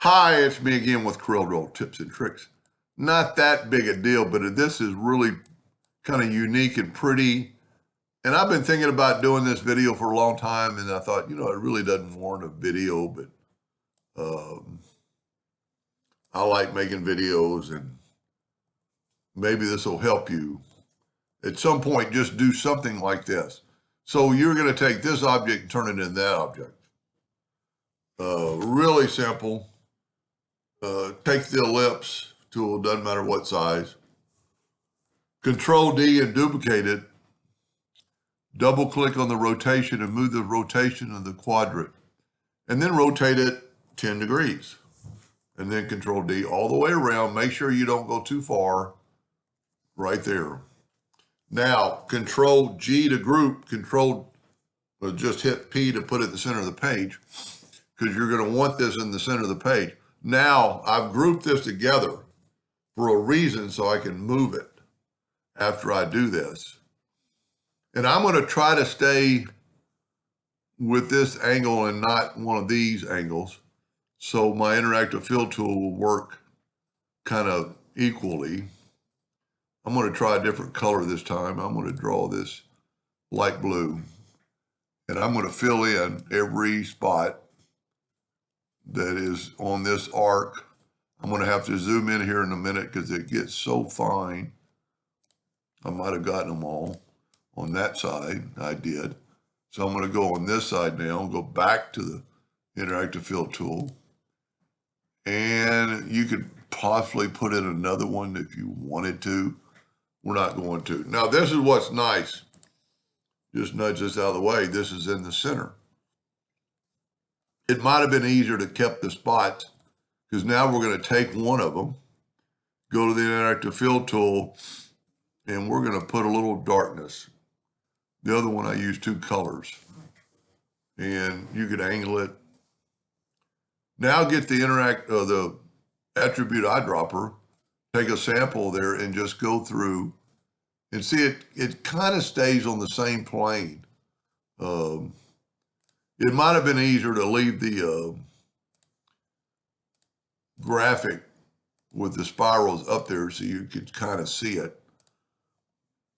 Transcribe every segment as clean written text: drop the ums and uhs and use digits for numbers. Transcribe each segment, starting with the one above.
Hi, it's me again with Corel tips and tricks. Not that big a deal, but this is really kind of unique and pretty. And I've been thinking about doing this video for a long time, and I thought, it really doesn't warrant a video, but I like making videos, and maybe this will help you. At some point, just do something like this. So you're going to take this object and turn it into that object. Really simple. Take the ellipse tool, doesn't matter what size. Control D and duplicate it. Double click on the rotation and move the rotation of the quadrant. And then rotate it 10 degrees. And then Control D all the way around. Make sure you don't go too far. Right there. Now, Control G to group. Just hit P to put it in the center of the page, because you're going to want this in the center of the page. Now, I've grouped this together for a reason, so I can move it after I do this. And I'm going to try to stay with this angle and not one of these angles, so my interactive fill tool will work kind of equally. I'm going to try a different color this time. I'm going to draw this light blue, and I'm going to fill in every spot that is on this arc. I'm going to have to zoom in here in a minute because it gets so fine. I might have gotten them all on that side. I did. So I'm going to go on this side now, go back to the interactive fill tool. And you could possibly put in another one if you wanted to. We're not going to. Now, this is what's nice. Just nudge this out of the way. This is in the center. It might have been easier to keep the spots, because now we're going to take one of them, go to the interactive fill tool, and we're going to put a little darkness. The other one I used two colors, and you could angle it. Now get the attribute eyedropper, take a sample there, and just go through and see it kind of stays on the same plane. It might have been easier to leave the graphic with the spirals up there so you could kind of see it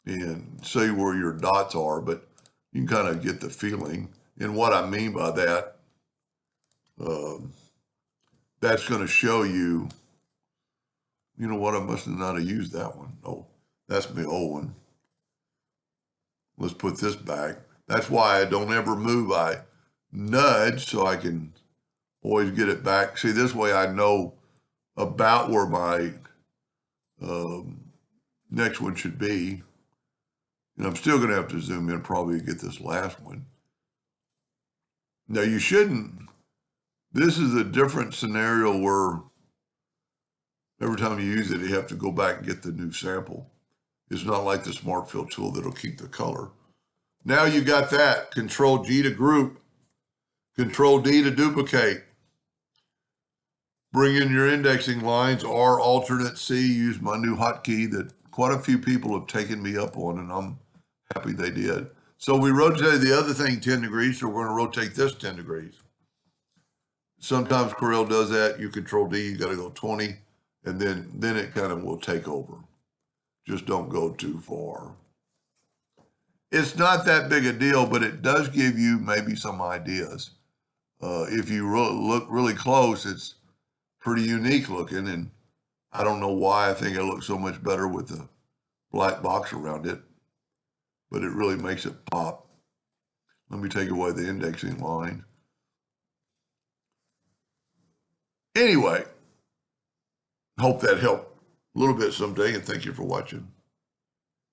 and see where your dots are, but you can kind of get the feeling. And what I mean by that, that's going to show you, you know what, I must have not have used that one. Oh, that's my old one. Let's put this back. That's why I don't ever move. I nudge so I can always get it back. See, this way I know about where my next one should be. And I'm still going to have to zoom in probably to get this last one. Now, you shouldn't. This is a different scenario where every time you use it, you have to go back and get the new sample. It's not like the Smart Fill tool that'll keep the color. Now you got that. Control G to group. Control D to duplicate. Bring in your indexing lines, R, alternate C. Use my new hotkey that quite a few people have taken me up on, and I'm happy they did. So we rotated the other thing 10 degrees, so we're going to rotate this 10 degrees. Sometimes Corel does that. You Control D, you got to go 20, and then it kind of will take over. Just don't go too far. It's not that big a deal, but it does give you maybe some ideas. If you look really close, it's pretty unique looking, and I don't know why I think it looks so much better with the black box around it, but it really makes it pop. Let me take away the indexing line. Anyway, hope that helped a little bit someday, and thank you for watching.